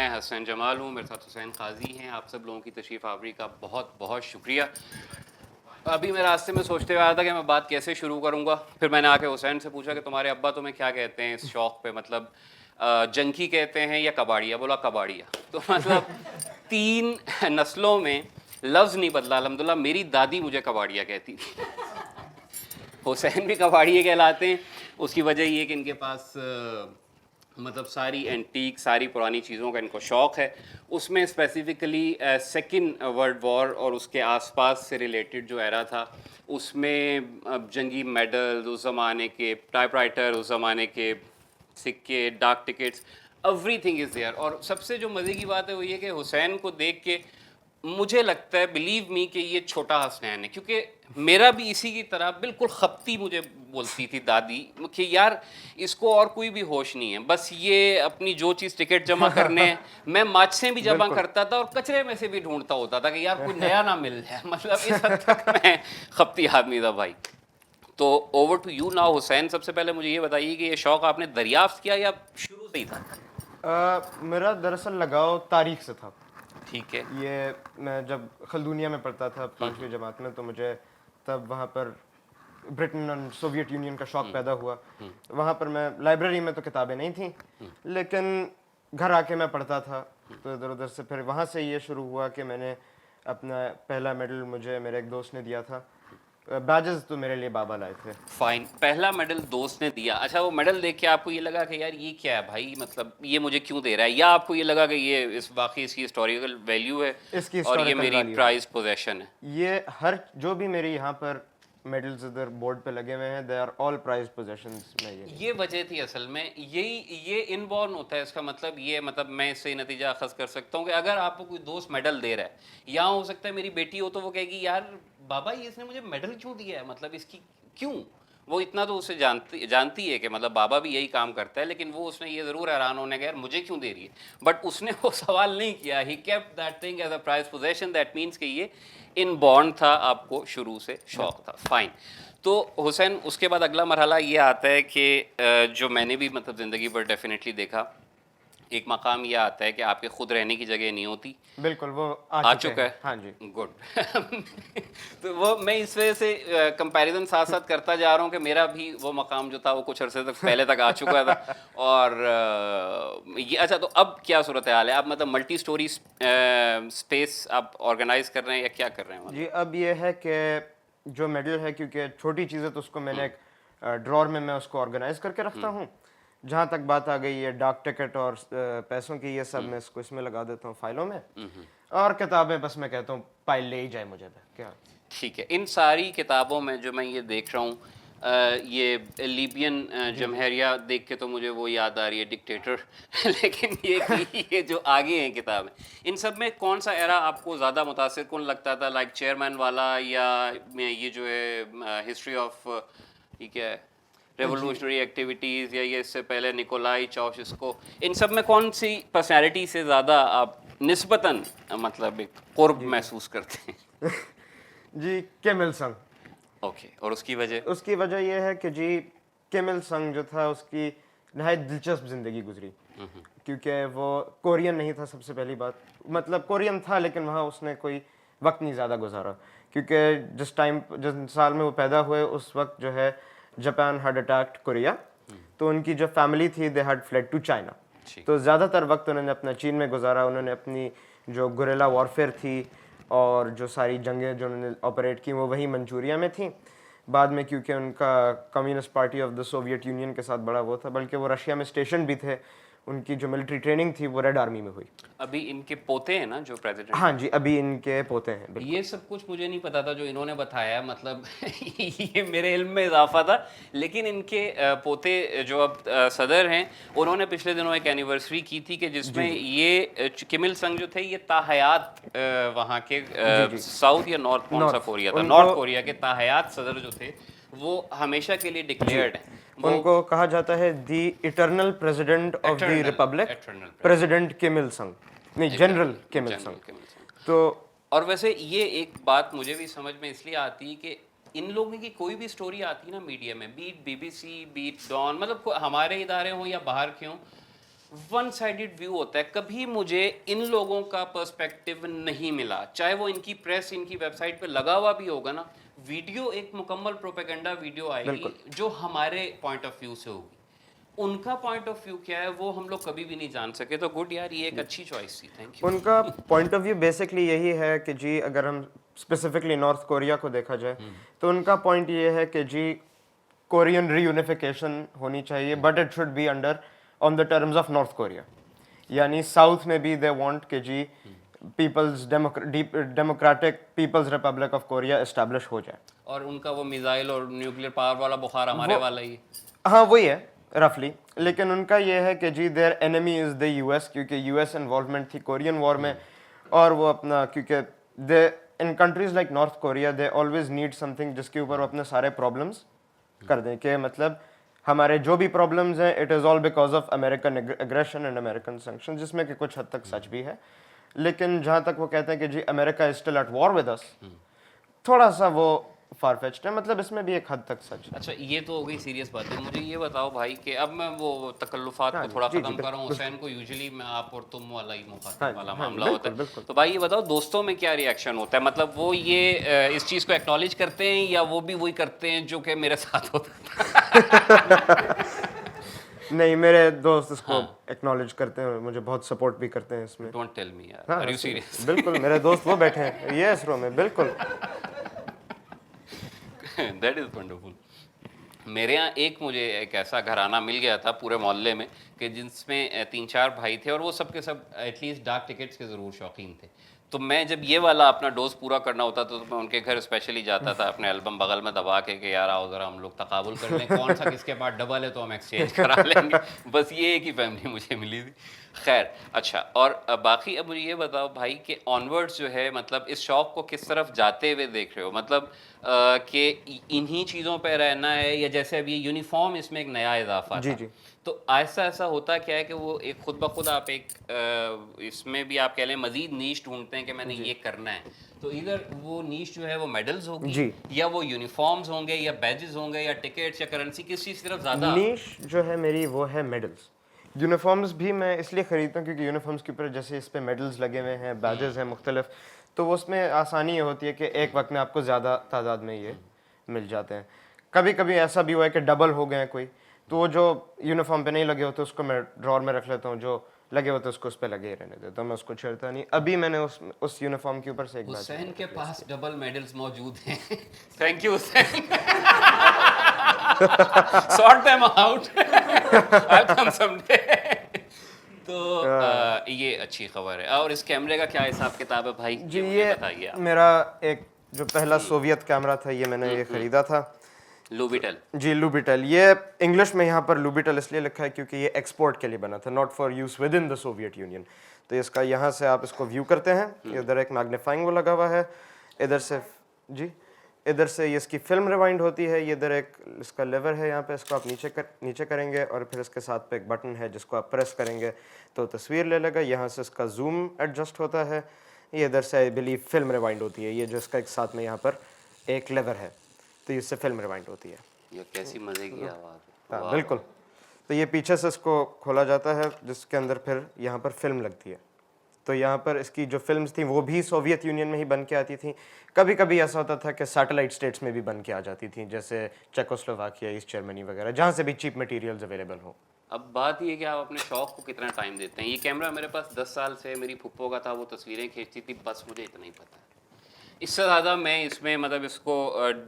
میں حسن جمال ہوں, میرے ساتھ حسین قاضی ہیں. آپ سب لوگوں کی تشریف آوری کا بہت بہت شکریہ. ابھی میں راستے میں سوچتے ہوئے آیا تھا کہ میں بات کیسے شروع کروں گا, پھر میں نے آ کے حسین سے پوچھا کہ تمہارے ابا تمہیں کیا کہتے ہیں اس شوق پہ, مطلب جنکی کہتے ہیں یا کباڑیا؟ بولا کباڑیا. تو مطلب 3 نسلوں میں لفظ نہیں بدلا الحمدللہ. میری دادی مجھے کباڑیا کہتی تھی, حسین بھی کباڑیے کہلاتے ہیں. اس کی وجہ یہ کہ ان کے پاس مطلب ساری اینٹیک, ساری پرانی چیزوں کا ان کو شوق ہے. اس میں اسپیسیفکلی سیکنڈ ورلڈ وار اور اس کے آس پاس سے ریلیٹڈ جو ایرا تھا, اس میں جنگی میڈل, اس زمانے کے ٹائپ رائٹر, اس زمانے کے سکے, ڈاک tickets, every thing is there. اور سب سے جو مزے کی بات ہے وہ یہ کہ حسین کو دیکھ کے مجھے لگتا ہے, بلیو می, کہ یہ چھوٹا حسنین ہے. کیونکہ میرا بھی اسی کی طرح بالکل خپتی مجھے بولتی تھی دادی کہ یار اس کو اور کوئی بھی ہوش نہیں ہے, بس یہ اپنی جو چیز ٹکٹ جمع کرنے. میں ماچھیں بھی جمع کرتا تھا اور کچرے میں سے بھی ڈھونڈتا ہوتا تھا کہ یار کوئی نیا نہ مل جائے. مطلب اس حد تک میں خپتی آدمی تھا بھائی. تو اوور ٹو یو ناؤ حسین. سب سے پہلے مجھے یہ بتائیے کہ یہ شوق آپ نے دریافت کیا یا شروع سے ہی تھا؟ میرا دراصل لگاؤ تاریخ سے تھا. ٹھیک ہے. یہ میں جب خلدونیہ میں پڑھتا تھا 5ویں جماعت میں, تو مجھے تب وہاں پر برٹن اور سوویت یونین کا شوق پیدا ہوا. وہاں پر میں لائبریری میں تو کتابیں نہیں تھیں, لیکن گھر آ کے میں پڑھتا تھا. تو ادھر ادھر سے پھر وہاں سے یہ شروع ہوا کہ میں نے اپنا پہلا میڈل مجھے میرے ایک دوست نے دیا تھا. بیجز تو میرے لیے بابا لائے تھے. فائن, پہلا میڈل دوست نے دیا. اچھا, وہ میڈل دیکھ کے آپ کو یہ لگا کہ یار یہ کیا ہے بھائی, مطلب یہ مجھے کیوں دے رہا ہے, یا آپ کو یہ لگا کہ یہ اس واقعی اس کی ہسٹوریکل ویلیو ہے اس کی اور یہ ہسٹوریکل میری ویلیو پرائز پوزیشن ہے؟ یہ ہر جو بھی میری یہاں پر میڈلز ادھر بورڈ پہ لگے ہوئے ہیں, they are all prize positions میں. یہ وجہ تھی اصل میں, یہ ان بورن ہوتا ہے. اس کا مطلب یہ, مطلب میں اس سے نتیجہ اخذ کر سکتا ہوں کہ اگر آپ کو کوئی دوست میڈل دے رہا ہے, یا ہو سکتا ہے میری بیٹی ہو تو وہ کہے گی یار بابا یہ اس نے مجھے میڈل کیوں دیا ہے, مطلب اس کی کیوں. وہ اتنا تو اسے جانتی ہے کہ مطلب بابا بھی یہی کام کرتا ہے, لیکن وہ اس نے یہ ضرور حیران ہونے کہ یار مجھے کیوں دے رہی ہے. بٹ اس نے وہ سوال نہیں کیا. He kept that thing as a prize position. That means کہ یہ ان بورن تھا, آپ کو شروع سے شوق تھا. فائن. تو حسین اس کے بعد اگلا مرحلہ یہ آتا ہے کہ جو میں نے بھی مطلب زندگی پر ڈیفینیٹلی دیکھا, ایک مقام یہ آتا ہے کہ آپ کے خود رہنے کی جگہ نہیں ہوتی. بالکل, وہ آ چکا ہے. ہاں جی, گڈ. تو وہ میں اس وجہ سے کمپیریزن ساتھ ساتھ کرتا جا رہا ہوں کہ میرا بھی وہ مقام جو تھا وہ کچھ عرصے تک پہلے تک آ چکا تھا. اور یہ اچھا, تو اب کیا صورت حال ہے؟ آپ مطلب ملٹی اسٹوری اسپیس آپ آرگنائز کر رہے ہیں یا کیا کر رہے ہیں؟ جی اب یہ ہے کہ جو میڈل ہے, کیونکہ چھوٹی چیز ہے تو اس کو میں نے ایک ڈرار میں اس کو آرگنائز کر کے رکھتا ہوں. جہاں تک بات آ گئی ہے ڈاک ٹکٹ اور پیسوں کی, یہ سب میں اس کو اس میں لگا دیتا ہوں فائلوں میں. اور کتابیں بس میں کہتا ہوں پائل لے ہی جائے مجھے کیا. ٹھیک ہے. ان ساری کتابوں میں جو میں یہ دیکھ رہا ہوں, یہ لیبین جمہوریہ دیکھ کے تو مجھے وہ یاد آ رہی ہے ڈکٹیٹر. لیکن یہ جو آگے ہیں کتابیں, ان سب میں کون سا ایرا آپ کو زیادہ متاثر کن لگتا تھا؟ لائک چیئرمین والا, یا یہ جو ہے ہسٹری آف یہ کیا ہے ریولوشنری ایکٹیویٹیز, یا یہ اس سے پہلے نکولائی چاؤشسکو, ان سب میں کون سی پرسنالٹی سے زیادہ آپ نسبتاً مطلب ایک قرب محسوس کرتے ہیں؟ جی کیم il سنگ. اوکے. اور اس کی وجہ؟ اس کی وجہ یہ ہے کہ جی کیم il سنگ جو تھا اس کی نہایت دلچسپ زندگی گزری, کیونکہ وہ کورین نہیں تھا سب سے پہلی بات. مطلب کورین تھا لیکن وہاں اس نے کوئی وقت نہیں زیادہ گزارا, کیونکہ جس سال میں وہ پیدا ہوئے اس وقت جو ہے جاپان ہیڈ اٹیکڈ کوریا, تو ان کی جو فیملی تھی they had fled to China. تو زیادہ تر وقت انہوں نے اپنا چین میں گزارا. انہوں نے اپنی جو گوریلا وارفیئر تھی اور جو ساری جنگیں جو انہوں نے آپریٹ کی وہ وہی منچوریا میں تھیں. بعد میں کیونکہ ان کا communist party of the Soviet union کے ساتھ بڑا وہ تھا, بلکہ وہ رشیا میں اسٹیشن بھی تھے, ان کی جو ملٹری ٹریننگ تھی وہ ریڈ آرمی میں ہوئی. ابھی ان کے پوتے ہیں نا جو پریزیڈنٹ؟ ہاں جی, ابھی ان کے پوتے ہیں. یہ سب کچھ مجھے نہیں پتا تھا جو انہوں نے بتایا, مطلب یہ میرے علم میں اضافہ تھا. لیکن ان کے پوتے جو اب صدر ہیں, انہوں نے پچھلے دنوں ایک اینیورسری کی تھی کہ جس میں یہ کیم il سنگ جو تھے یہ تاحیات وہاں کے ساؤتھ یا نارتھ کون سا کوریا تھا, نارتھ کوریا کے تاحیات صدر جو تھے وہ ہمیشہ کے لیے ڈکلیئرڈ ہیں. ان کو کہا جاتا ہے the eternal president of the republic, president Kim il Sung, نہیں جنرل کیم il سنگ. تو اور ویسے یہ ایک بات مجھے بھی سمجھ میں اس لیے آتی ہے کہ ان لوگوں کی کوئی بھی سٹوری آتی ہے نا میڈیا میں, be it B B C, be it Dawn, مطلب ہمارے ادارے ہوں یا باہر کے ہوں, ون سائڈڈ ویو ہوتا ہے. کبھی مجھے ان لوگوں کا پرسپیکٹو نہیں ملا, چاہے وہ ان کی پریس ان کی ویب سائٹ پہ لگا ہوا بھی ہوگا نا, ویڈیو ایک مکمل پروپیگنڈا ویڈیو آئے گی جو ہمارے پوائنٹ آف ویو سے ہوگی. ان کا پوائنٹ آف ویو کیا ہے وہ ہم لوگ کبھی بھی نہیں جان سکے. تو گڈ یار, یہ ایک اچھی چوائس تھی, تھینک یو. ان کا پوائنٹ آف ویو بیسکلی یہی ہے کہ جی اگر ہم اسپیسیفکلی نارتھ کوریا کو دیکھا جائے تو ان کا پوائنٹ یہ ہے کہ جی کورین ری یونیفیکیشن ہونی چاہیے, but it should be under on the terms of North Korea. یعنی ساؤتھ میں بھی دے وانٹ کہ جی People's Democratic People's Republic of Korea establish ہو جائے. اور ان کا وہ میزائل اور نیوکلیر پاور والا بخار ہمارے والا ہی. ہاں وہی ہے رفلی, لیکن ان کا یہ ہے کہ جی their enemy is the U S, کیونکہ یو ایس انوالومنٹ تھی کورین وار میں, اور وہ اپنا کیونکہ دے ان countries like North Korea they always need something جس کے اوپر وہ اپنے سارے پرابلمس کر دیں, کہ مطلب ہمارے جو بھی پرابلمز ہیں it is all because of American aggression and American sanction, جس میں کہ کچھ حد تک سچ بھی ہے. لیکن جہاں تک وہ کہتے ہیں کہ جی America is still at war with us, تھوڑا سا وہ فار فیچڈ ہے, مطلب اس میں بھی ایک حد تک سچ ہے. اچھا یہ تو ہو گئی سیریس بات ہے. مجھے یہ بتاؤ بھائی کہ اب میں وہ تکلفات کو تھوڑا ختم کر رہا ہوں. حسین کو یوزلی میں آپ اور تم والا ہی مخاطب والا معاملہ ہوتا ہے. تو بھائی یہ بتاؤ دوستوں میں کیا ریئیکشن ہوتا ہے, مطلب وہ یہ اس چیز کو ایکنالج کرتے ہیں یا وہ بھی وہی کرتے ہیں جو کہ میرے ساتھ ہوتا ہے؟ نہیں, میرے دوست اس کو ایکنالج کرتے ہیں, مجھے بہت سپورٹ بھی کرتے ہیں اس میں. ڈونٹ ٹیل می یار, آر یو سیریس؟ بالکل, میرے دوست وہ بیٹھے ہیں یہ اس رو میں, بالکل. That is wonderful. میرے یہاں ایک مجھے ایک ایسا گھرانہ مل گیا تھا پورے محلے میں کہ جس میں 3-4 بھائی تھے, اور وہ سب کے سب ایٹ لیسٹ ڈاک ٹکٹس کے ضرور شوقین تھے. تو میں جب یہ والا اپنا ڈوز پورا کرنا ہوتا تو میں ان کے گھر اسپیشلی جاتا تھا اپنے البم بغل میں دبا کے کہ یار آؤ ذرا ہم لوگ تقابل کر لیں, کون سا کس کے پاس ڈبل ہے تو ہم ایکسچینج کرا لیں گے. بس یہ ایک ہی فیملی مجھے ملی تھی. خیر اچھا, اور باقی اب مجھے یہ بتاؤ بھائی کہ آنورڈس جو ہے مطلب اس شوق کو کس طرف جاتے ہوئے دیکھ رہے ہو, مطلب کہ انہی چیزوں پہ رہنا ہے, یا جیسے اب یہ یونیفارم اس میں ایک نیا اضافہ تھا, تو ایسا ہوتا کیا ہے کہ وہ ایک خود بخود آپ ایک اس میں بھی آپ کہہ لیں مزید نیش ڈھونڈتے ہیں کہ میں نے یہ کرنا ہے, تو ادھر وہ نیش جو ہے وہ میڈلز ہوگی یا وہ یونیفارمز ہوں گے یا بیجز ہوں گے یا ٹکٹس یا کرنسی, کس چیز کی طرف زیادہ؟ نیش جو ہے میری وہ ہے میڈلز. یونیفارمز بھی میں اس لیے خریدتا ہوں کیونکہ یونیفارمز کے اوپر جیسے اس پہ میڈلز لگے ہوئے ہیں, بیجز ہیں مختلف, تو اس میں آسانی یہ ہوتی ہے کہ ایک وقت میں آپ کو زیادہ تعداد میں یہ مل جاتے ہیں. کبھی کبھی ایسا بھی ہوا ہے کہ ڈبل ہو گئے ہیں کوئی, تو وہ جو یونیفارم پہ نہیں لگے ہوتے اس کو میں ڈرار میں رکھ لیتا ہوں, جو لگے ہوتے اس کو اس پہ لگے ہی رہنے دیتا ہوں, میں اس کو چھیڑتا نہیں. ابھی میں نے اس یونیفارم کے اوپر سے ایک حسین کے پاس ڈبل میڈلز موجود ہیں. Thank you Hussain. Sort them out, I come some day. تو یہ اچھی خبر ہے. اور اس کیمرے کا کیا حساب کتاب ہے بھائی؟ جی یہ میرا ایک جو پہلا سوویت کیمرہ تھا, یہ میں نے یہ خریدا تھا, لوبیٹل. جی لوبیٹل. یہ انگلش میں یہاں پر لوبیٹل اس لیے لکھا ہے کیونکہ یہ ایکسپورٹ کے لیے بنا تھا, not for use with in the Soviet union. تو اس کا یہاں سے آپ اس کو ویو کرتے ہیں, ادھر ایک میگنیفائنگ وہ لگا ہوا ہے, ادھر سے جی ادھر سے یہ اس کی فلم ریوائنڈ ہوتی ہے, یہ ادھر ایک اس کا لیور ہے یہاں پہ, اس کو آپ نیچے کریں گے اور پھر اس کے ساتھ پہ ایک بٹن ہے جس کو آپ پریس کریں گے تو تصویر لے لے گا. یہاں سے اس کا زوم ایڈجسٹ ہوتا ہے, یہ ادھر سے آئی بلیو فلم ریوائنڈ ہوتی ہے, یہ جو اس کا ایک ساتھ میں یہاں پر ایک لیور ہے تو اس سے فلم ریوائنڈ ہوتی ہے. یہ کیسی مزے کی آواز. ہاں بالکل. تو یہ پیچھے سے اس کو کھولا جاتا ہے جس کے اندر پھر یہاں پر فلم لگتی ہے. تو یہاں پر اس کی جو فلمز تھیں وہ بھی سوویت یونین میں ہی بن کے آتی تھیں. کبھی کبھی ایسا ہوتا تھا کہ سیٹلائٹ اسٹیٹس میں بھی بن کے آ جاتی تھیں, جیسے چیکوسلوواکیا, ایسٹ جرمنی وغیرہ, جہاں سے بھی چیپ مٹیریلز اویلیبل ہوں. اب بات یہ کہ آپ اپنے شوق کو کتنا ٹائم دیتے ہیں. یہ کیمرہ میرے پاس 10 سال سے, میری پھپھو کا تھا, وہ تصویریں کھینچتی تھی, بس مجھے اتنا ہی پتہ ہے. اس سے زیادہ میں اس میں مطلب اس کو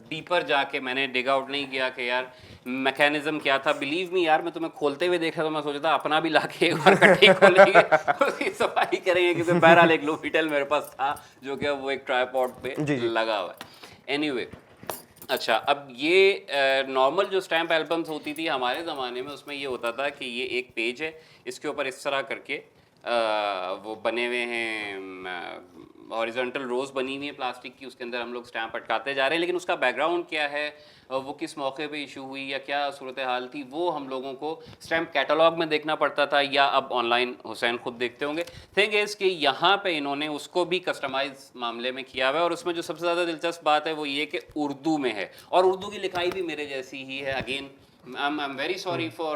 ڈیپر جا کے میں نے ڈگ آؤٹ نہیں کیا کہ یار میکینزم کیا تھا. بلیو می یار, میں تمہیں کھولتے ہوئے دیکھا تو میں سوچا تھا اپنا بھی لا کے ایک بار کٹھی کھولیں گے, اس کی صفائی کریں گے, کیونکہ بہرحال ایک لوبیٹل میرے پاس تھا جو کہ وہ ایک ٹرائی پوڈ پہ لگا ہوا ہے. اینی وے اچھا, اب یہ نارمل جو اسٹیمپ البمس ہوتی تھی ہمارے زمانے میں, اس میں یہ ہوتا تھا کہ یہ ایک پیج ہے, اس کے اوپر اس طرح کر کے وہ بنے ہوئے ہیں, ہاریزونٹل روز بنی ہوئی ہے پلاسٹک کی, اس کے اندر ہم لوگ اسٹیمپ اٹکاتے جا رہے ہیں. لیکن اس کا بیک گراؤنڈ کیا ہے, وہ کس موقع پہ ایشو ہوئی یا کیا صورتحال تھی, وہ ہم لوگوں کو اسٹیمپ کیٹالاگ میں دیکھنا پڑتا تھا, یا اب آن لائن حسین خود دیکھتے ہوں گے. تھنگ از کہ یہاں پہ انہوں نے اس کو بھی کسٹمائز معاملے میں کیا ہوا ہے, اور اس میں جو سب سے زیادہ دلچسپ بات ہے وہ یہ کہ اردو میں ہے, اور اردو کی لکھائی بھی میرے جیسی ہی ہے. Again I'm very sorry for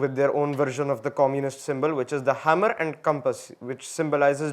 with their own version of the communist symbol, which is the hammer and compass, which symbolizes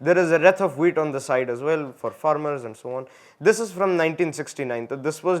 There is a wreath of wheat on the side as well for farmers and so on. This is from 1969. So this was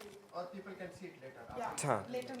to you. Or people can see it later. Yeah. Later.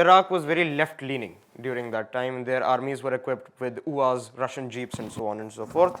Iraq was very left leaning during that time. Their armies were equipped with UAS, Russian jeeps and so on and so forth.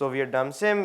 Soviet dam. Same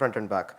front and back.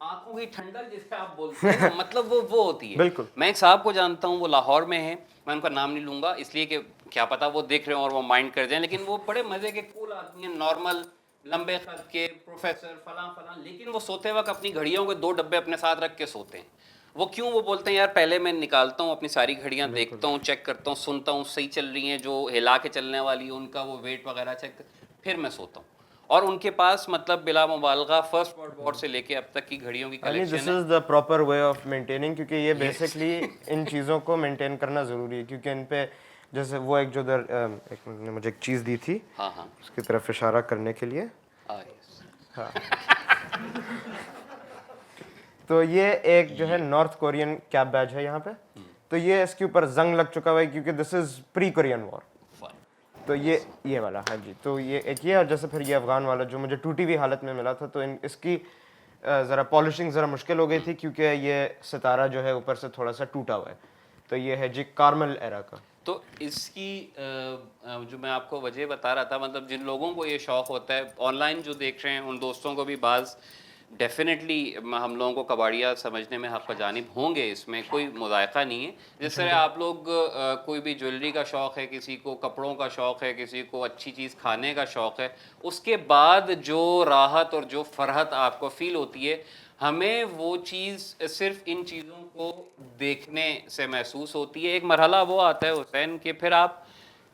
آنکھوں کی ٹھنڈک جسے آپ بولتے ہیں مطلب وہ ہوتی ہے. بالکل. میں ایک صاحب کو جانتا ہوں, وہ لاہور میں ہیں, میں ان کا نام نہیں لوں گا اس لیے کہ کیا پتا وہ دیکھ رہے ہوں اور وہ مائنڈ کر جائیں, لیکن وہ بڑے مزے کے کول آدمی ہیں, نارمل لمبے قد کے پروفیسر فلاں فلاں, لیکن وہ سوتے وقت اپنی گھڑیوں کے 2 ڈبے اپنے ساتھ رکھ کے سوتے ہیں. وہ کیوں؟ وہ بولتے ہیں یار پہلے میں نکالتا ہوں اپنی ساری گھڑیاں, دیکھتا ہوں, چیک کرتا ہوں, سنتا ہوں صحیح چل رہی ہیں, جو ہلا کے چلنے والی ان کا وہ ویٹ وغیرہ چیک, پھر میں سوتا ہوں. اور ان کے پاس مطلب بلا مبالغہ فرسٹ ورلڈ وار سے لے کے اب تک کی گھڑیوں کی collection this is the proper way of maintaining, کیونکہ یہ بیسکلی ان چیزوں کو مینٹین کرنا ضروری ہے, کیونکہ ان پہ جیسے وہ ایک جو ایک نے مجھے ایک چیز دی تھی, ہاں ہاں اس کی طرف اشارہ کرنے کے لیے, ہاں تو یہ ایک جو ہے نارتھ کورین کیپ بیج ہے یہاں پہ, تو یہ اس کے اوپر زنگ لگ چکا ہوا ہے کیونکہ دس از پری کورین وار. تو یہ والا, ہاں جی, تو یہ ایک یہ, اور جیسے پھر یہ افغان والا جو مجھے ٹوٹی ہوئی حالت میں ملا تھا, تو اس کی ذرا پالشنگ ذرا مشکل ہو گئی تھی کیونکہ یہ ستارہ جو ہے اوپر سے تھوڑا سا ٹوٹا ہوا ہے. تو یہ ہے جی کارمل ایرا کا. تو اس کی جو میں آپ کو وجہ بتا رہا تھا, مطلب جن لوگوں کو یہ شوق ہوتا ہے, آن لائن جو دیکھ رہے ہیں ان دوستوں کو بھی بعض ڈیفینیٹلی ہم لوگوں کو کباڑیا سمجھنے میں حق جانب ہوں گے, اس میں کوئی مذائقہ نہیں ہے. جس طرح آپ لوگ کوئی بھی جویلری کا شوق ہے, کسی کو کپڑوں کا شوق ہے, کسی کو اچھی چیز کھانے کا شوق ہے, اس کے بعد جو راحت اور جو فرحت آپ کو فیل ہوتی ہے, ہمیں وہ چیز صرف ان چیزوں کو دیکھنے سے محسوس ہوتی ہے. ایک مرحلہ وہ آتا ہے حسین کہ پھر آپ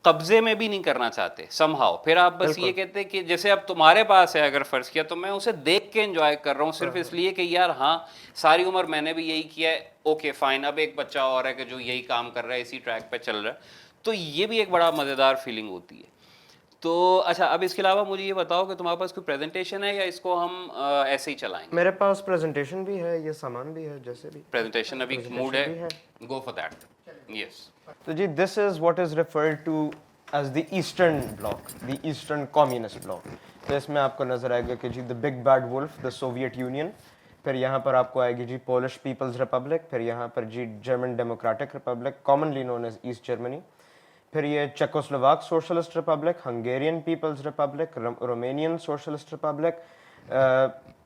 قبضے میں بھی نہیں کرنا چاہتے سم ہاؤ, پھر آپ بس یہ کہتے ہیں کہ جیسے اب تمہارے پاس ہے اگر فرض کیا, تو میں اسے دیکھ کے انجوائے کر رہا ہوں صرف اس لیے کہ یار ہاں ساری عمر میں نے بھی یہی کیا ہے, اوکے فائن, اب ایک بچہ اور ہے کہ جو یہی کام کر رہا ہے, اسی ٹریک پہ چل رہا ہے. تو یہ بھی ایک بڑا مزیدار فیلنگ ہوتی ہے. تو اچھا, اب اس کے علاوہ مجھے یہ بتاؤ کہ تمہارے پاس کوئی پریزنٹیشن ہے یا اس کو ہم ایسے ہی چلائیں گے؟ میرے پاس پریزنٹیشن بھی ہے, یہ سامان بھی ہے, جیسے بھی پریزنٹیشن ابھی موڈ ہے, گو فار دیٹ. یس. تو جی this is what is referred to as the eastern bloc, the eastern communist bloc. تو اس میں آپ کو نظر آئے گا کہ جی the big bad wolf, the Soviet Union, پھر یہاں پر آپ کو آئے گی جی پولش پیپلز ریپبلک, پھر یہاں پر جی German Democratic Republic commonly known as East Germany, پھر یہ Czechoslovak Socialist Republic, Hungarian People's Republic, Romanian Socialist Republic,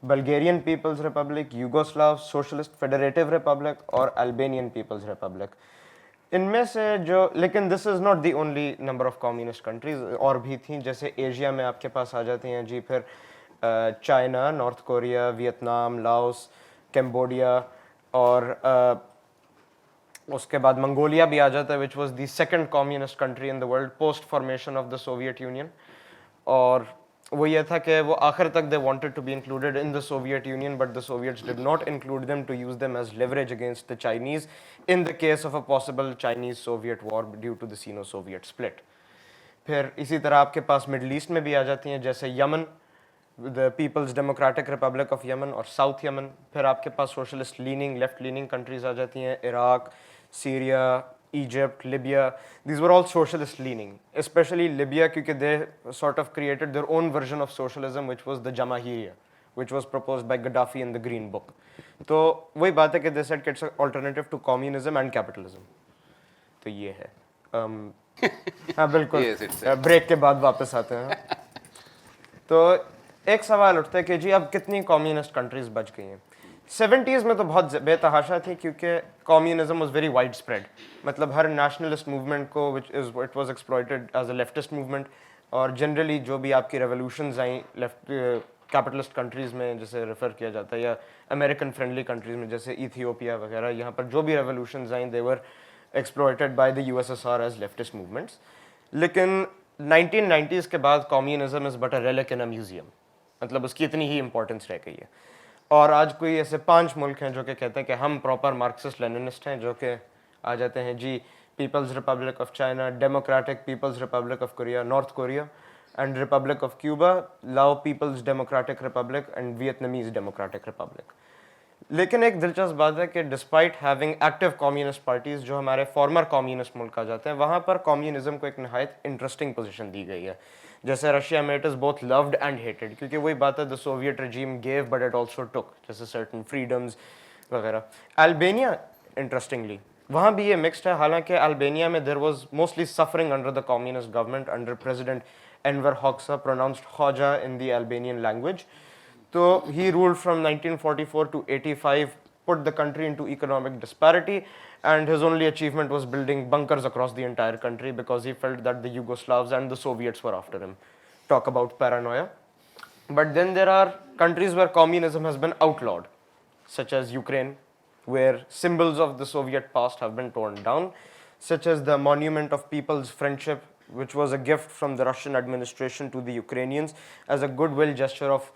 Bulgarian People's Republic, Yugoslav Socialist Federative Republic اور البینین پیپلز ریپبلک. ان میں سے جو, لیکن this is not the only number of communist countries, اور بھی تھیں, جیسے ایشیا میں آپ کے پاس آ جاتی ہیں جی پھر China, North Korea, Vietnam, Laos, Cambodia, اور اس کے بعد منگولیا بھی آ جاتا ہے, which was the second communist country in the world post formation of the Soviet Union. اور وہ یہ تھا کہ وہ آخر تک they wanted to be included in the Soviet Union, but the Soviets did not include them to use them as leverage against the Chinese in the case of a possible Chinese-Soviet war due to the Sino-Soviet split. پھر اسی طرح آپ کے پاس middle asset میں بھی آ جاتی ہیں, جیسے Yemen, the People's Democratic Republic of Yemen اور ساؤتھ یمن. پھر آپ کے پاس socialist leaning, left leaning countries آ جاتی ہیں, Iraq, Syria, Egypt, Libya. These were all socialist leaning, especially Libya, kyunki they sort of created their own version of socialism, which was the Jamahiriya, which was proposed by Gaddafi in the Green Book. تو وہی بات ہے کہ they said it's an alternative to communism and capitalism. تو یہ ہے. ہاں بالکل, بریک کے بعد واپس آتے ہیں. تو ایک سوال اٹھتا ہے کہ جی اب کتنی کمیونسٹ کنٹریز بچ گئی ہیں. 70s میں تو بہت بے تحاشا تھی, کیونکہ communism was very wide spread, مطلب ہر نیشنلسٹ موومنٹ کو it was exploited as a leftist movement. اور جنرلی جو بھی آپ کی ریولیوشنز آئیں لیفٹ کیپٹلسٹ کنٹریز میں جیسے ریفر کیا جاتا ہے, یا امریکن فرینڈلی کنٹریز میں جیسے ایتھیوپیا وغیرہ, یہاں پر جو بھی ریولیوشنز آئیں they were exploited by the USSR as leftist movements. لیکن 1990s کے بعد communism is but a relic in a museum, مطلب اس کی اتنی ہی امپورٹنس رہ گئی ہے. اور آج کوئی ایسے 5 ملک ہیں جو کہ کہتے ہیں کہ ہم پراپر مارکسسٹ لیننسٹ ہیں, جو کہ آ جاتے ہیں جی People's Republic of China, Democratic People's Republic of Korea, North Korea and Republic of Cuba, Lao People's Democratic Republic and Vietnamese Democratic Republic. لیکن ایک دلچسپ بات ہے کہ despite having active communist parties, جو ہمارے فارمر کمیونسٹ ملک آ جاتے ہیں, وہاں پر کمیونزم کو ایک نہایت انٹرسٹنگ پوزیشن دی گئی ہے. جیسے رشیا میں it is both loved and hated, کیونکہ وہی بات ہے the Soviet regime gave but it also took, جیسے سرٹن فریڈمز وغیرہ. البینیا انٹرسٹنگلی وہاں بھی یہ مکسڈ ہے, حالانکہ البینیا میں there was mostly suffering under the communist government under president Enver Hoxha, pronounced Hoja in the Albanian language. So he ruled from 1944 to 85, put the country into economic disparity, and his only achievement was building bunkers across the entire country because he felt that the Yugoslavs and the Soviets were after him. Talk about paranoia. But then there are countries where communism has been outlawed, such as Ukraine, where symbols of the Soviet past have been torn down, such as the Monument of People's Friendship, which was a gift from the Russian administration to the Ukrainians as a goodwill gesture of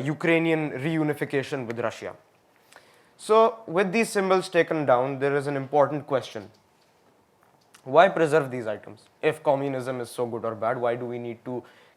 Ukrainian reunification with Russia. So, with these symbols taken down, there is an important question. Why preserve these items? If communism is so good or bad, why do we need to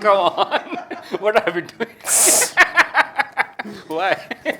Come on. What are we doing? Why?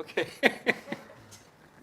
Okay.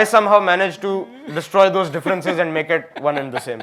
I somehow managed to destroy those differences and make it one and the same.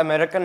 American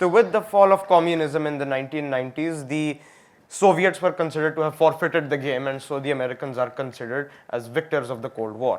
So with the fall of communism in the 1990s, the Soviets were considered to have forfeited the game and so the Americans are considered as victors of the Cold War.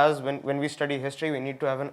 as when we study history we need to have an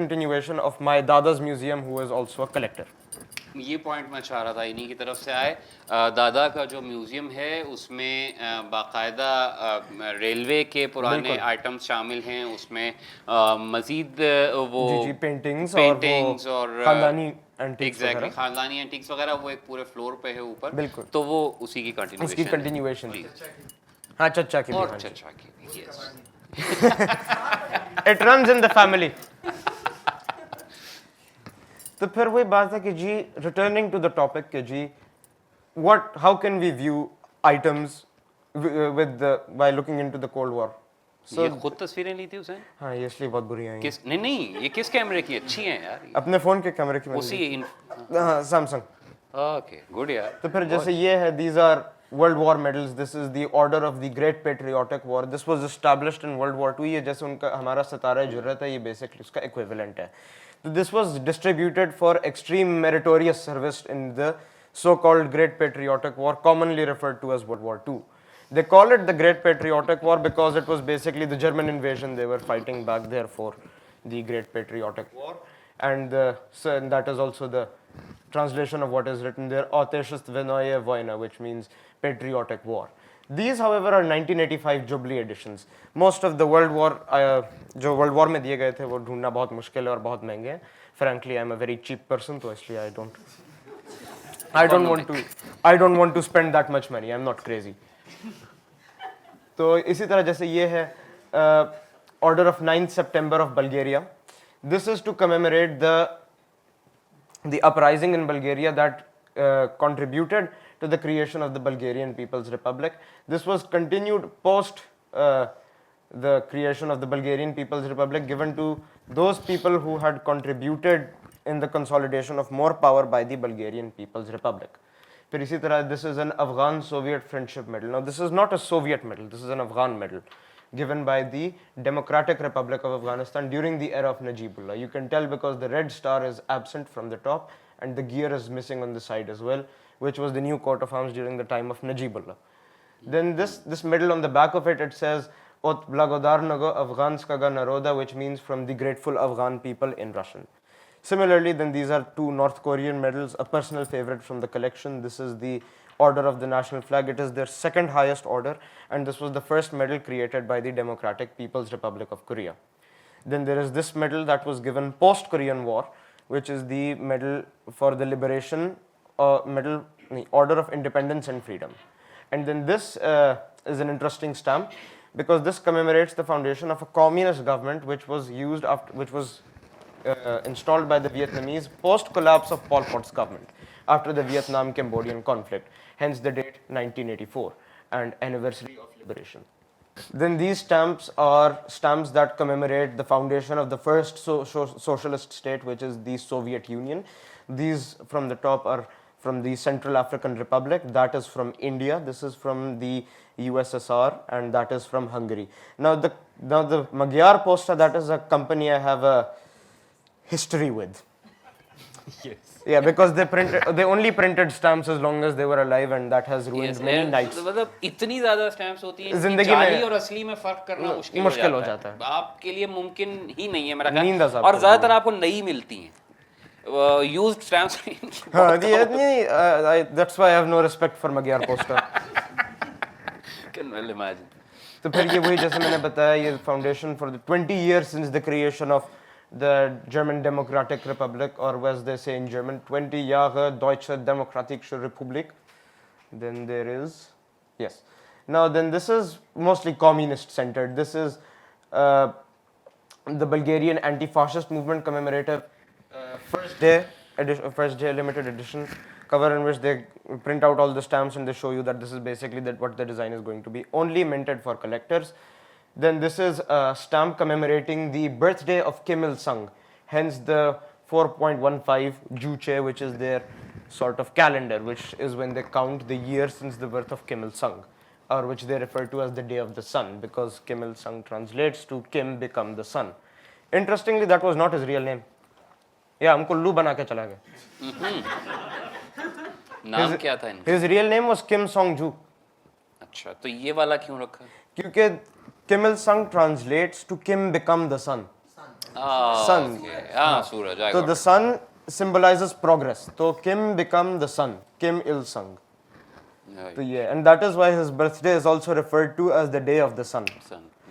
continuation of my dada's museum who is also a collector. یہ point میں چاہ رہا تھا انہی کی طرف سے آئے. دادا کا جو میوزیم ہے اس میں باقاعدہ ریلوے کے پرانے آئٹمس شامل ہیں, اس میں مزید وہ جی پینٹنگز پینٹنگز اور خاندانی اینٹیکس ایگزیکٹلی خاندانی اینٹیکس وغیرہ وہ ایک پورے فلور پہ ہے اوپر. بالکل. تو وہ اسی کی اس کی کنٹینیویشن. ہاں چچا کی اور چچا کی بھی. It runs in the family. تو پھر وہی بات ہے کہ جی ریٹرننگ ٹو دا ٹاپک کہ جی what how can we view items with by looking into the cold war. یہ خود تصویریں لی تھی اسے؟ ہاں یہ اس لیے بہت بری آئی ہیں. نہیں یہ کس کیمرے کی اچھی ہیں یار؟ اپنے فون کے کیمرے کی. اسی ہاں سیمسنگ. اوکے گڈ یار. تو پھر جیسے یہ ہے these are world war medals. This is the order of the great patriotic war. This was established in world war 2. یہ جیسے ان کا ہمارا ستارہ جرت ہے یہ بیسکلی اس کا ایکویولنٹ ہے. This was distributed for extreme meritorious service in the so called great patriotic war, commonly referred to as World War II. They call it the great patriotic war because it was basically the German invasion they were fighting back there for the great patriotic war. And so that is also the translation of what is written there, Ateşist Neue Wojna, which means patriotic war. These however are 1985 Jubilee editions. Most of the World War جو World War میں دیے گئے تھے وہ ڈھونڈنا بہت مشکل ہے اور بہت مہنگے ہیں. Frankly I am a very cheap person تو اس لیے I don't want to spend that much money. I'm not crazy. تو اسی طرح جیسے یہ ہے Order of 9th September of Bulgaria. This is to commemorate the uprising in Bulgaria that contributed to the creation of the Bulgarian People's Republic. This was continued post the creation of the Bulgarian People's Republic, given to those people who had contributed in the consolidation of more power by the Bulgarian People's Republic. پھر اسی طرح this is an Afghan Soviet friendship medal. Now this is not a Soviet medal, this is an Afghan medal given by the Democratic Republic of Afghanistan during the era of Najibullah. You can tell because the red star is absent from the top and the gear is missing on the side as well, which was the new coat of arms during the time of Najibullah. Then this medal on the back of it says От благодарного афганского народа, which means from the grateful Afghan people in Russian. Similarly, then these are two North Korean medals, a personal favorite from the collection. This is the Order of the National Flag. It is their second highest order, and this was the first medal created by the Democratic People's Republic of Korea. Then there is this medal that was given post-Korean War, which is the medal for the liberation, Order of Independence and Freedom. And then this is an interesting stamp because this commemorates the foundation of a communist government which was installed by the Vietnamese post-collapse of Pol Pot's government after the Vietnam-Cambodian conflict, hence the date 1984 and anniversary of liberation. Then these stamps are stamps that commemorate the foundation of the first socialist state, which is the Soviet Union. These from the top are from the Central African Republic, that is from India, this is from the USSR, and that is from Hungary. Now the Magyar Posta, that is a company I have a history with. Yes. Yeah, because they only printed stamps as long as they were alive, and that has ruined many nights. مطلب اتنی زیادہ stamps ہوتی ہیں زندگی جعلی میں اور اصلی میں فرق کرنا مشکل ہو جاتا ہے. آپ کے لیے ممکن ہی نہیں ہے میرا خیال. نیند عذاب اور زیادہ تر آپ کو نئی ملتی ہیں یوزڈ اسٹیمپس. ہاں that's why I have no respect for Magyar Posta. Can well imagine. تو پھر یہ وہی جیسے میں نے بتایا یہ foundation for 20 years since the creation of the German Democratic Republic, or as they say in German, 20 Jahre Deutsche Demokratische Republik. Then there is, yes. Now then this is mostly communist centered. This is the Bulgarian anti-fascist movement commemorative first day limited edition cover in which they print out all the stamps and they show you that this is basically what the design is going to be, only minted for collectors. Then this is a stamp commemorating the birthday of Kim Il-sung, hence the 4.15 Juche, which is their sort of calendar, which is when they count the year since the birth of Kim Il-sung, or which they refer to as the day of the sun, because Kim Il-sung translates to Kim become the sun. Interestingly, that was not his real name. Yeah, ہم کو لو بنا کے چلا گیا. نام کیا تھا ان کا؟ His real name was Kim Song-ju. اچھا تو یہ والا کیوں رکھا؟ کیونکہ Kim Il-sung translates to Kim become the sun. Sun. ہاں سورج. So the sun symbolizes progress. So Kim become the sun, Kim Il Sung. Right. So yeah, and that is why his birthday is also referred to as the day of the sun. Son,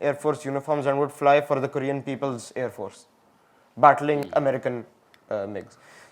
Air Force uniforms and would fly for the Korean People's Air Force, battling American MiGs.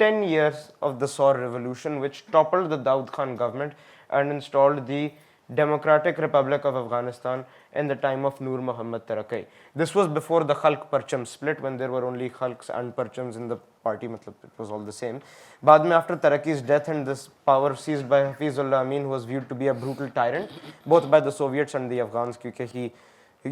10 years of the Saur Revolution, which toppled the Daud Khan government and installed the Democratic Republic of Afghanistan in the time of Nur Muhammad Tarakai. This was before the Khalq Parcham split, when there were only Khalqs and Parchams in the party, matlab it was all the same. Baad mein after Tarakai's death and this power seized by Hafizullah Amin, who was viewed to be a brutal tyrant, both by the Soviets and the Afghans, kyunki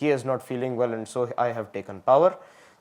he is not feeling well and so I have taken power.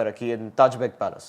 Taraki in Taj Beg Palace.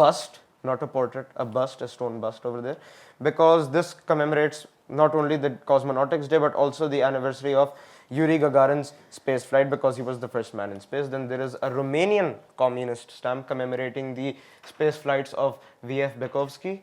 bust, not a portrait, a bust, a stone bust over there, because this commemorates not only the Cosmonautics Day but also the anniversary of Yuri Gagarin's space flight, because he was the first man in space. Then there is a Romanian communist stamp commemorating the space flights of V.F. Bekovsky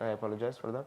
I apologize for that.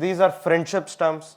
these are friendship stamps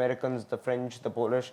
Americans, the French, the Polish,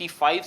55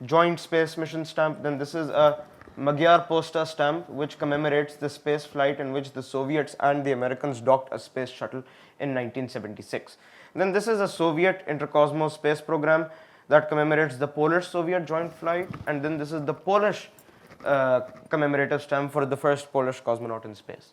joint space mission stamp. Then this is a Magyar Posta stamp which commemorates the space flight in which the Soviets and the Americans docked a space shuttle in 1976. Then this is a Soviet Intercosmos space program that commemorates the Polish-Soviet joint flight, and then this is the Polish commemorative stamp for the first Polish cosmonaut in space.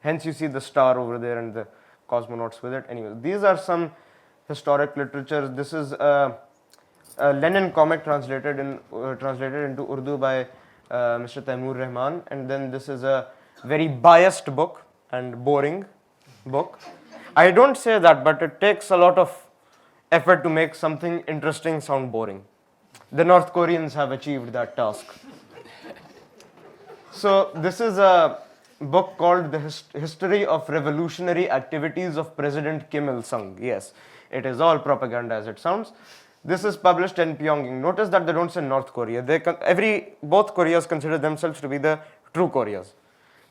Hence you see the star over there and the cosmonauts with it. Anyway, these are some historic literature. This is a Lenin comic translated into Urdu by Mr. Taimur Rahman, and then this is a very biased book and boring book. I don't say that, but it takes a lot of effort to make something interesting sound boring. The North Koreans have achieved that task. So this is a book called The History of Revolutionary Activities of President Kim Il-sung. Yes, it is all propaganda as it sounds. This is published in Pyongyang. Notice that they don't say North Korea. Both Koreas consider themselves to be the true Koreas.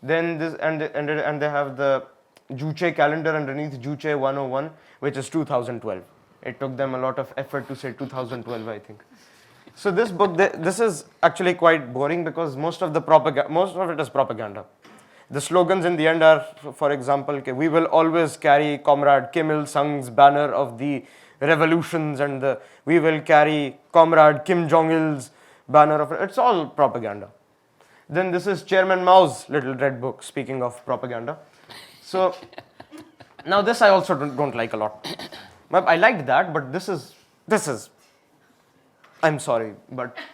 Then this and they have the Juche calendar underneath Juche 101, which is 2012. It took them a lot of effort to say 2012, I think. So this book, this is actually quite boring because most of it is propaganda. The slogans in the end are, for example, we will always carry Comrade Kim Il Sung's banner of the revolutions, and we will carry Comrade Kim Jong Il's banner of. It's all propaganda. Then this is Chairman Mao's little red book. Speaking of propaganda, so now this I also don't like a lot. I liked that, but this is. I'm sorry, but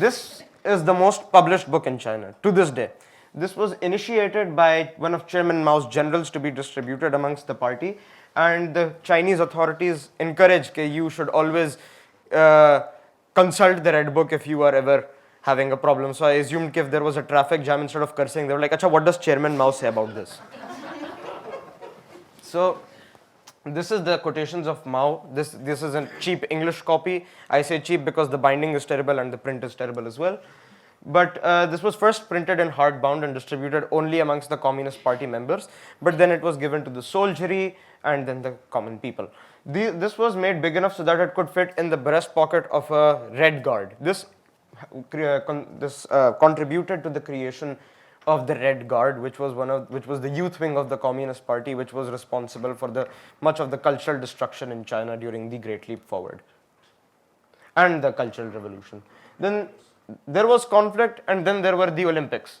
This is the most published book in China to this day. This was initiated by one of Chairman Mao's generals to be distributed amongst the party, and the Chinese authorities encourage that you should always consult the red book if you are ever having a problem. So I assumed if there was a traffic jam, instead of cursing, they were like, "Acha, what does Chairman Mao say about this?" So this is the quotations of Mao. This is a cheap English copy. I say cheap because the binding is terrible and the print is terrible as well. But this was first printed in hardbound and distributed only amongst the Communist Party members. But then it was given to the soldiery and then the common people. This was made big enough so that it could fit in the breast pocket of a Red Guard. This contributed to the creation of the Red Guard, which was the youth wing of the Communist Party, which was responsible for much of the cultural destruction in China during the Great Leap Forward and the Cultural Revolution. Then there was conflict, and then there were the Olympics,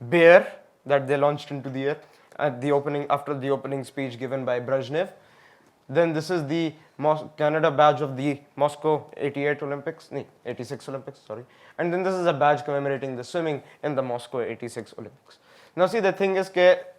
bear that they launched into the air at the opening, after the opening speech given by Brezhnev. Then this is the Canada badge of the Moscow 86 Olympics, sorry. And then this is a badge commemorating the swimming in the Moscow 86 Olympics. Now see, the thing is that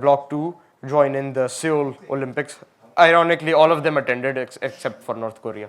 Bloc to join in the Seoul Olympics. Ironically, all of them attended except for North Korea.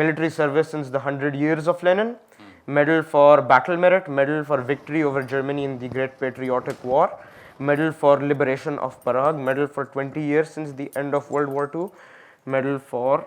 military service since the 100 years of Lenin, medal for battle merit, medal for victory over Germany in the Great Patriotic War, medal for liberation of Prague, medal for 20 years since the end of World War II, medal for,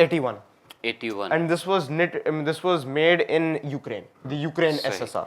81. And this was made in Ukraine, the Ukraine SSR.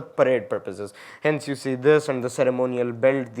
the parade purposes. Hence you see this and the ceremonial belt,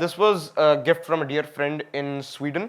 This was a gift from a dear friend in Sweden.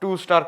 2-star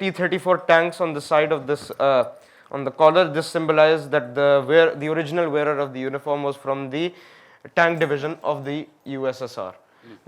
T-34 tanks on the side of this on the collar, this symbolized that the original wearer of the uniform was from the tank division of the USSR.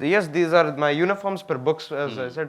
yes, these are my uniforms per books as I said.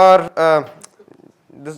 are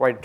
quite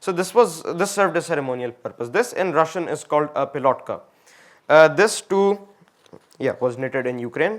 So this served a ceremonial purpose. This in Russian is called a pilotka. This too, was knitted in Ukraine.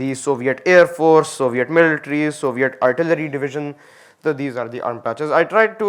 the Soviet Air Force, Soviet military, Soviet artillery division. So these are the arm patches. I tried to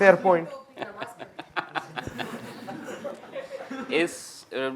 fair point.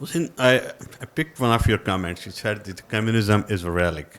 Hussein, I picked one of your comments. You said that communism is a relic.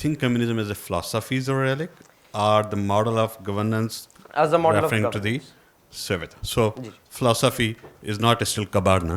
think communism as a philosophy is a relic, or the model of governance As a model of referring to the Soviet? So philosophy is not still Kabarna.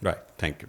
Right. Thank you.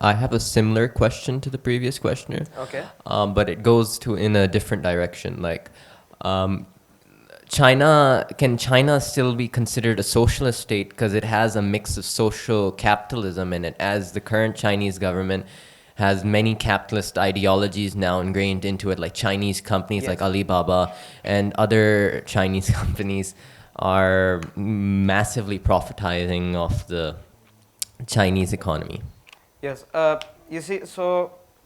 I have a similar question to the previous questioner, Okay. But it goes to in a different direction. Like, can China still be considered a socialist state because it has a mix of social capitalism in it, as the current Chinese government has many capitalist ideologies now ingrained into it, like Chinese companies like Alibaba and other Chinese companies are massively profitizing off the Chinese economy. Yes, you see, so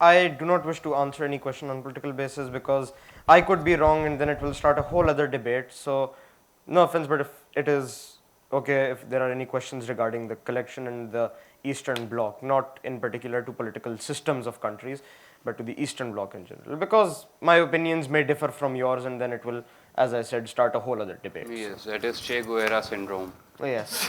I do not wish to answer any question on political basis because I could be wrong and then it will start a whole other debate. So, no offense, but if it is okay, if there are any questions regarding the collection and the Eastern Bloc, not in particular to political systems of countries, but to the Eastern Bloc in general, because my opinions may differ from yours and then it will, as I said, start a whole other debate. Yes, that is Che Guevara syndrome. So, yes.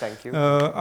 Thank you.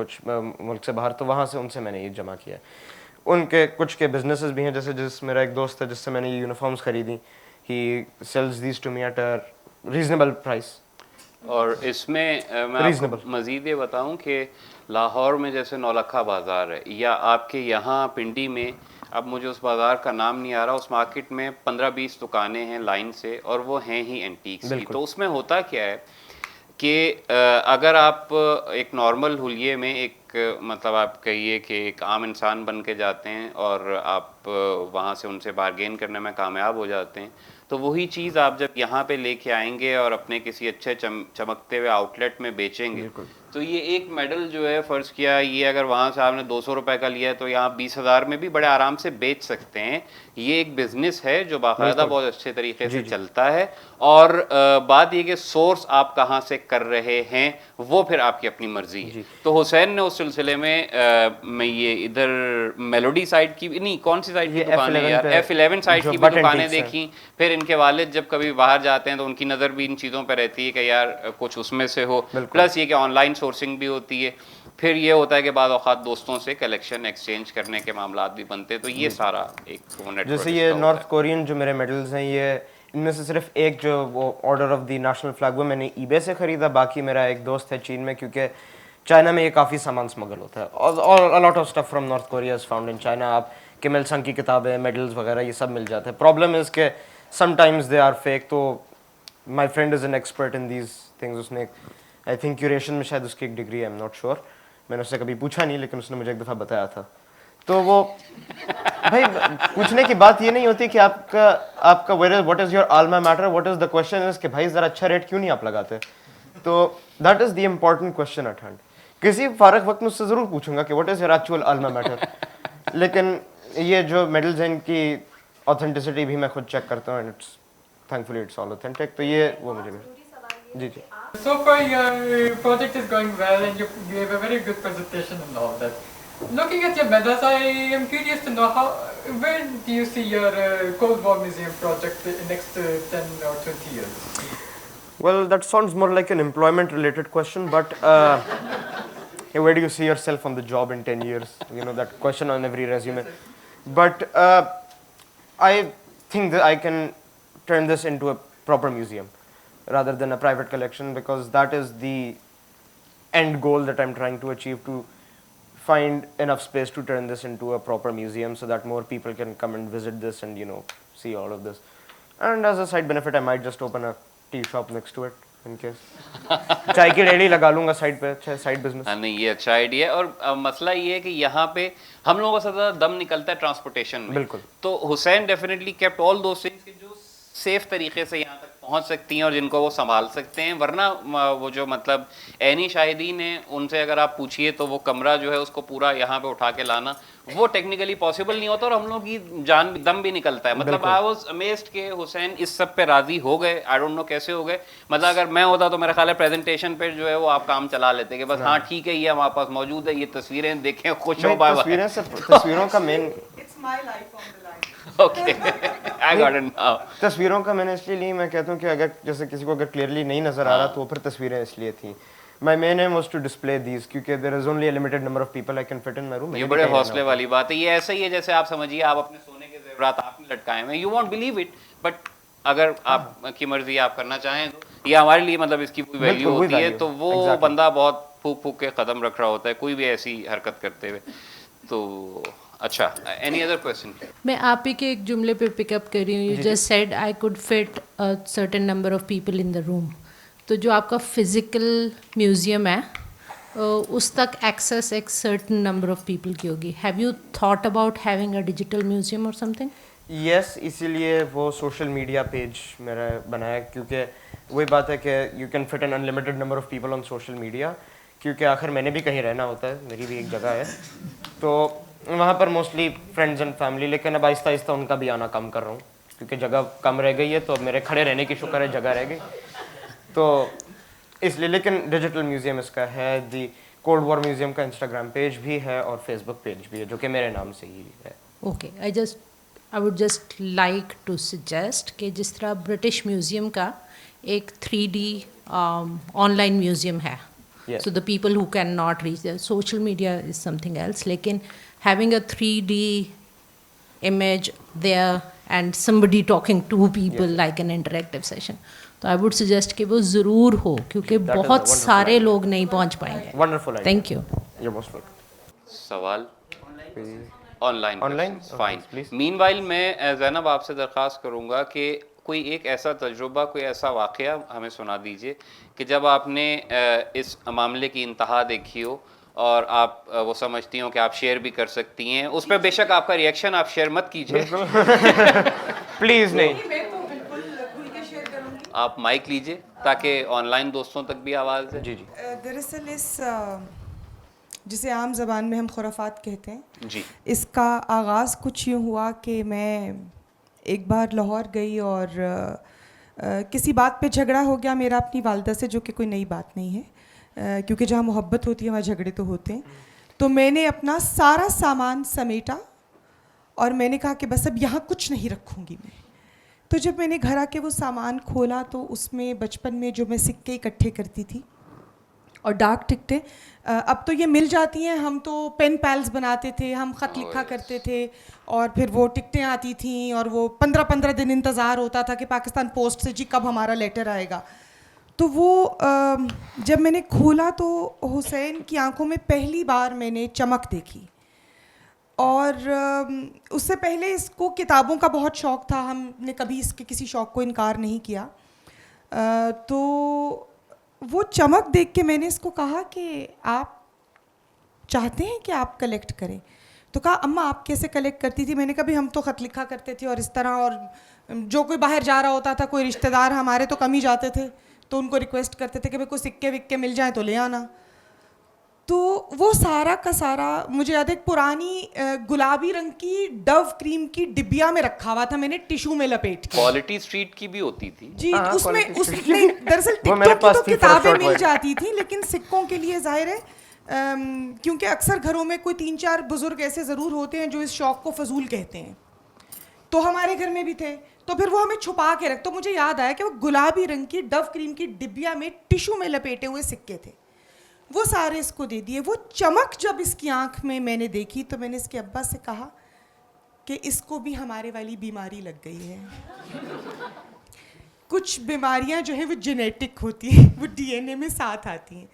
کچھ ملک سے باہر, تو وہاں سے ان سے میں نے یہ جمع کیا ہے. ان کے کچھ کے بزنسز بھی ہیں, جیسے میرا ایک دوست ہے جس سے میں نے یہ یونیفارمس خریدی, he sells these to me at a reasonable price. اور اس میں میں آپ کو مزید یہ بتاؤں کہ لاہور میں جیسے نولکھا بازار ہے, یا آپ کے یہاں پنڈی میں, اب مجھے اس بازار کا نام نہیں آ رہا, اس مارکیٹ میں 15-20 دکانیں ہیں لائن سے, اور وہ ہیں ہی اینٹیکس کی. تو اس میں ہوتا کیا ہے کہ اگر آپ ایک نارمل حلیے میں ایک مطلب آپ کہیے کہ ایک عام انسان بن کے جاتے ہیں اور آپ وہاں سے ان سے بارگین کرنے میں کامیاب ہو جاتے ہیں, تو وہی چیز آپ جب یہاں پہ لے کے آئیں گے اور اپنے کسی اچھے چمکتے ہوئے آؤٹ لیٹ میں بیچیں گے, تو یہ ایک میڈل جو ہے فرض کیا یہ اگر وہاں سے آپ نے 200 روپے کا لیا ہے تو یہاں 20,000 میں بھی بڑے آرام سے بیچ سکتے ہیں. یہ ایک بزنس ہے جو باقاعدہ بہت اچھے طریقے سے چلتا ہے. اور بات یہ کہ سورس آپ کہاں سے کر رہے ہیں وہ پھر آپ کی اپنی مرضی ہے. تو حسین نے اس سلسلے میں یہ ادھر میلوڈی سائڈ کی نہیں, کون سی سائڈ کی دکانیں یار, F11 سائڈ کی بھی دکانیں دیکھی. پھر ان کے والد جب کبھی باہر جاتے ہیں تو ان کی نظر بھی ان چیزوں پہ رہتی ہے کہ یار کچھ اس میں سے ہو, پلس یہ کہ آن لائن سورسنگ بھی ہوتی ہے. پھر یہ ہوتا ہے کہ بعض اوقات دوستوں سے کلیکشن ایکسچینج کرنے کے معاملات بھی بنتے ہیں. تو یہ سارا ایک جیسے یہ نارتھ کورین جو میرے میڈلز ہیں, یہ ان میں سے صرف ایک جو وہ order of the national flag وہ میں نے ای بے سے خریدا. باقی میرا ایک دوست ہے چین میں, کیونکہ چائنا میں یہ کافی سامان اسمگل ہوتا ہے, اور lot of stuff from north Korea is found in China. آپ کم il سنگ کی کتابیں, میڈلز وغیرہ یہ سب مل جاتے ہیں. پرابلم از کہ sometimes they are fake. تو my friend is an expert in these things. اس نے آئی تھنک کیوریشن میں شاید اس کی ایک ڈگری ہے, آئی ایم ناٹ شیور, میں نے اس سے کبھی پوچھا نہیں, لیکن اس نے مجھے ایک دفعہ بتایا تھا. تو وہ بھائی پوچھنے کی بات یہ نہیں ہوتی کہ آپ کا what is your alma mater, what is the question is کہ بھائی ذرا اچھا ریٹ کیوں نہیں آپ لگاتے. تو that is the important question at hand. کسی فارغ وقت میں اس سے ضرور پوچھوں گا کہ what is your actual alma mater. لیکن یہ جو میڈلز ہیں ان کی آتھینٹسٹی بھی میں خود چیک کرتا ہوں, and thankfully it's all authentic. تو یہ وہ مجھے جی جی. So far your project is going well and you gave a very good presentation and all that. Looking at your medals, I am curious to know where do you see your Cold War Museum project in next 10 or 20 years? Well, that sounds more like an employment related question, but hey, where do you see yourself on the job in 10 years? You know, that question on every resume. But I think that I can turn this into a proper museum rather than a private collection, because that is the end goal that I'm trying to achieve, to find enough space to turn this into a proper museum so that more people can come and visit this and, you know, see all of this. And as a side benefit, I might just open a tea shop next to it in case. چائے کی rally لگا لوں گا side پہ, side business. نہیں یہ اچھا idea ہے. اور مسئلہ یہ ہے کہ یہاں پہ ہم لوگوں کا زیادہ دم نکلتا ہے ٹرانسپورٹیشن میں. بالکل. تو Hussain definitely kept all those things جو سیف طریقے سے یہاں تک پہنچ سکتی ہیں اور جن کو وہ سنبھال سکتے ہیں. ورنہ وہ جو مطلب عینی شاہدین ہیں ان سے اگر آپ پوچھیے تو وہ کمرہ جو ہے اس کو پورا یہاں پہ اٹھا کے لانا وہ ٹیکنیکلی پاسبل نہیں ہوتا, اور ہم لوگ کی جان دم بھی نکلتا ہے. مطلب آئی واز امیزڈ کہ حسین اس سب پہ راضی ہو گئے. آئی ڈونٹ نو کیسے ہو گئے. مطلب اگر میں ہوتا تو میرا خیال ہے پریزنٹیشن پہ جو ہے وہ آپ کام چلا لیتے کہ بس ہاں ٹھیک ہے یہ ہمارے پاس موجود ہے, یہ تصویریں دیکھیں خوش ہو. تصویروں کا مین It's my life on the line. Okay I got it now. تصویروں کا میں نے اس لیے لی, میں کہتا ہوں کہ اگر جیسے کسی کو اگر کلیئرلی نہیں نظر آ رہا تو وہ پھر تصویریں اس لیے تھیں. My main aim was to display these کیونکہ there is only a limited number of people I can fit in my room. یہ بڑے حوصلے والی بات ہے. یہ ایسا ہی ہے جیسے آپ سمجھیے آپ اپنے سونے کے زیورات آپ نے لٹکائے ہیں, you won't believe it, but اگر آپ کی مرضی آپ کرنا چاہیں تو یہ ہمارے لیے مطلب اس کی کوئی ویلیو ہوتی ہے. تو وہ بندہ بہت پھونک پھونک کے قدم رکھ رہا ہوتا ہے کوئی بھی ایسی حرکت کرتے ہوئے. تو اچھا, اینی ادر کویسچن؟ میں آپ ہی کے ایک جملے پہ پک اپ کر رہی ہوں. You just said I could fit a certain number of people in the room. تو جو آپ کا فزیکل میوزیم ہے اس تک ایکسیس ایک سرٹن نمبر آف پیپل کی ہوگی. Have you thought about having a digital museum اور سم تھنگ؟ یس, اسی لیے وہ سوشل میڈیا پیج میرا بنایا, کیونکہ وہی بات ہے کہ you can fit an unlimited number of people on social media, کیونکہ آخر میں نے بھی کہیں رہنا ہوتا ہے, میری بھی ایک جگہ ہے. تو وہاں پر موسٹلی فرینڈز اینڈ فیملی, لیکن اب آہستہ آہستہ ان کا بھی آنا کم کر رہا ہوں کیونکہ جگہ کم رہ گئی ہے. تو میرے کھڑے رہنے کی شکر ہے جگہ رہ گئی, تو اس لیے. لیکن ڈیجیٹل میوزیم اس کا ہے, دی کولڈ وار میوزیم کا انسٹاگرام پیج بھی ہے اور فیس بک پیج بھی ہے جو کہ میرے نام سے ہی ہے. Okay, I would just like to suggest کہ جس طرح برٹش میوزیم کا ایک 3D آن لائن میوزیم ہے, Yes. So the people who cannot reach there, social media is something else. Lekin having a 3D image there and somebody talking to people like an interactive session, تو I would suggest کہ وہ ضرور ہو, کیونکہ بہت سارے لوگ نہیں پہنچ پائیں گے. Wonderful idea. Thank you. You're most welcome. سوال online fine. please. Meanwhile میں زینب آپ سے درخواست کروں گا کہ کوئی ایک ایسا تجربہ, کوئی ایسا واقعہ ہمیں سنا دیجیے کہ جب آپ نے اس معاملے کی انتہا دیکھی ہو اور آپ وہ سمجھتی ہوں کہ آپ شیئر بھی کر سکتی ہیں. اس پہ بے شک آپ کا ریئیکشن آپ شیئر مت کیجیے پلیز نہیں. میں تو بالکل کھل کے شیئر کروں گی. آپ مائک لیجیے تاکہ آن لائن دوستوں تک بھی آواز ہے. جی جی. دراصل اس جسے عام زبان میں ہم خرافات کہتے ہیں, جی, اس کا آغاز کچھ یوں ہوا کہ میں ایک بار لاہور گئی اور کسی بات پہ جھگڑا ہو گیا میرا اپنی والدہ سے, جو کہ کوئی نئی بات نہیں ہے, کیونکہ جہاں محبت ہوتی ہے وہاں جھگڑے تو ہوتے ہیں. تو میں نے اپنا سارا سامان سمیٹا اور میں نے کہا کہ بس اب یہاں کچھ نہیں رکھوں گی میں. تو جب میں نے گھر آ کے وہ سامان کھولا تو اس میں بچپن میں جو میں سکے اکٹھے کرتی تھی اور ڈاک ٹکٹیں, اب تو یہ مل جاتی ہیں, ہم تو پین پیلز بناتے تھے, ہم خط لکھا کرتے تھے اور پھر وہ ٹکٹیں آتی تھیں اور وہ 15 دن انتظار ہوتا تھا کہ پاکستان پوسٹ سے جی کب ہمارا لیٹر آئے گا. تو وہ جب میں نے کھولا تو حسین کی آنکھوں میں پہلی بار میں نے چمک دیکھی. اور اس سے پہلے اس کو کتابوں کا بہت شوق تھا, ہم نے کبھی اس کے کسی شوق کو انکار نہیں کیا. تو وہ چمک دیکھ کے میں نے اس کو کہا کہ آپ چاہتے ہیں کہ آپ کلیکٹ کریں؟ تو کہا اماں آپ کیسے کلیکٹ کرتی تھی؟ میں نے کہا بھی ہم تو خط لکھا کرتے تھے اور اس طرح, اور جو کوئی باہر جا رہا ہوتا تھا, کوئی رشتہ دار ہمارے تو کم ہی جاتے تھے, تو ان کو ریکویسٹ کرتے تھے کہ بھائی کوئی سکے وکے مل جائیں تو لے آنا. تو وہ سارا کا سارا مجھے یاد ہے, ایک پرانی گلابی رنگ کی ڈو کریم کی ڈبیا میں رکھا ہوا تھا, میں نے ٹیشو میں لپیٹ کے. کوالٹی اسٹریٹ کی بھی ہوتی تھی جی, اس میں دراصل ٹکٹوں کی تو کتابیں مل جاتی تھیں, لیکن سکوں کے لیے ظاہر ہے کیونکہ اکثر گھروں میں کوئی 3-4 بزرگ ایسے ضرور ہوتے ہیں جو اس شوق کو فضول کہتے ہیں, تو ہمارے گھر میں بھی تھے, تو پھر وہ ہمیں چھپا کے رکھ. تو مجھے یاد آیا کہ وہ گلابی رنگ کی ڈو کریم کی ڈبیا میں ٹیشو میں لپیٹے ہوئے سکے تھے, وہ سارے اس کو دے دیے. وہ چمک جب اس کی آنکھ میں نے دیکھی تو میں نے اس کے ابا سے کہا کہ اس کو بھی ہمارے والی بیماری لگ گئی ہے. کچھ بیماریاں جو ہیں وہ جینیٹک ہوتی ہیں, وہ ڈی این اے میں ساتھ آتی ہیں.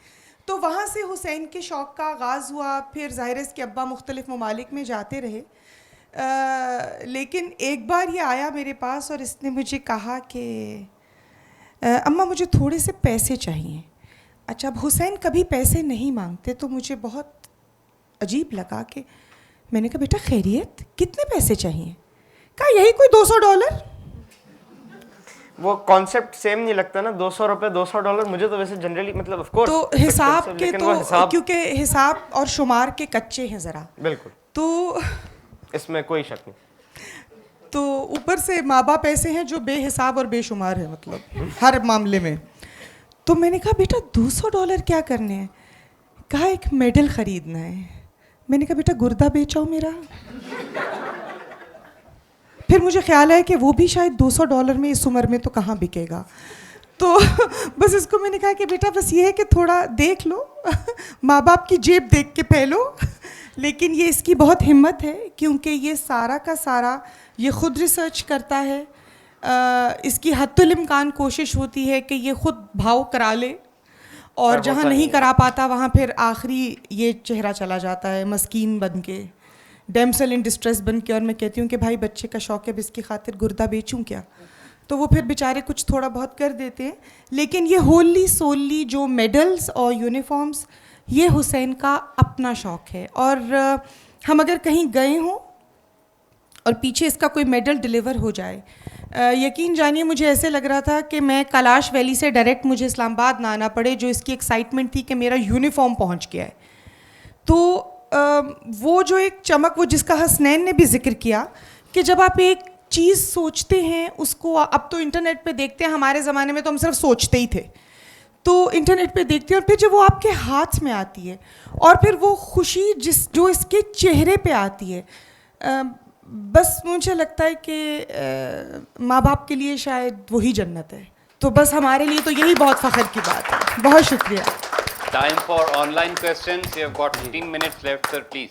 تو وہاں سے حسین کے شوق کا آغاز ہوا. پھر ظاہر ہے اس کے ابا مختلف ممالک میں جاتے رہے, لیکن ایک بار یہ آیا میرے پاس اور اس نے مجھے کہا کہ اماں مجھے تھوڑے سے پیسے چاہیے. اچھا, اب حسین کبھی پیسے نہیں مانگتے, تو مجھے بہت عجیب لگا کہ میں نے کہا بیٹا خیریت, کتنے پیسے چاہیے؟ کہا یہی کوئی $200. وہ کانسیپٹ سیم نہیں لگتا نا, $200 $200. مجھے تو ویسے جنرلی مطلب آف کورس تو حساب کے تو کیونکہ حساب اور شمار کے کچے ہیں ذرا, بالکل, تو اس میں کوئی شک نہیں. تو اوپر سے ماں باپ ایسے ہیں جو بے حساب اور بے شمار ہے, مطلب ہر معاملے میں. تو میں نے کہا بیٹا $200 کیا کرنے ہیں؟ کہا ایک میڈل خریدنا ہے. میں نے کہا بیٹا گردہ بیچاؤ میرا. پھر مجھے خیال ہے کہ وہ بھی شاید $200 میں اس عمر میں تو کہاں بکے گا. تو بس اس کو میں نے کہا کہ بیٹا بس یہ ہے کہ تھوڑا دیکھ لو, ماں باپ کی جیب دیکھ کے پھیلو. لیکن یہ اس کی بہت ہمت ہے, کیونکہ یہ سارا کا سارا یہ خود ریسرچ کرتا ہے. اس کی حتی الامکان کوشش ہوتی ہے کہ یہ خود بھاؤ کرا لے, اور جہاں نہیں کرا پاتا وہاں پھر آخری یہ چہرہ چلا جاتا ہے مسکین بن کے, ڈیمسل ان ڈسٹریس بن کے. اور میں کہتی ہوں کہ بھائی بچے کا شوق ہے, اب اس کی خاطر گردہ بیچوں کیا؟ تو وہ پھر بیچارے کچھ تھوڑا بہت کر دیتے ہیں. لیکن یہ ہوللی سوللی جو میڈلز اور یونیفارمز, یہ حسین کا اپنا شوق ہے. اور ہم اگر کہیں گئے ہوں اور پیچھے اس کا کوئی میڈل ڈلیور ہو جائے, یقین جانیے مجھے ایسے لگ رہا تھا کہ میں کیلاش ویلی سے ڈائریکٹ مجھے اسلام آباد نہ آنا پڑے, جو اس کی ایکسائٹمنٹ تھی کہ میرا یونیفارم پہنچ گیا ہے. تو وہ جو ایک چمک, وہ جس کا حسنین نے بھی ذکر کیا کہ جب آپ ایک چیز سوچتے ہیں اس کو, اب تو انٹرنیٹ پہ دیکھتے ہیں, ہمارے زمانے میں تو ہم صرف سوچتے ہی تھے, تو انٹرنیٹ پہ دیکھتے ہیں اور پھر جب وہ آپ کے ہاتھ میں آتی ہے اور پھر وہ خوشی جو اس کے چہرے پہ آتی ہے, بس مجھے لگتا ہے کہ ماں باپ کے لیے شاید وہی جنت ہے. تو بس ہمارے لیے تو یہی بہت فخر کی بات ہے. بہت شکریہ. Time for online questions. You have got 15 minutes left, sir. Please.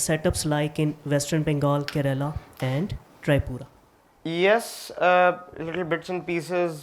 setups like in Western Bengal, Kerala and Tripura? Yes, little bits and pieces,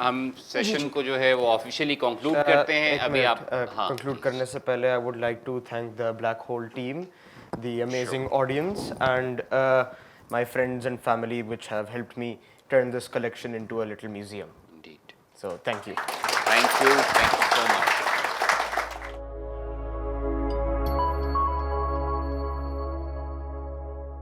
ہم سیشن کو جو ہے وہ آفیشیلی کنکلوڈ کرتے ہیں. ابھی آپ کنکلوڈ کرنے سے پہلے I would like to thank the black hole team, the amazing audience, and my friends and family which have helped me turn this collection into a little museum. Indeed. So thank you. Thank you so much.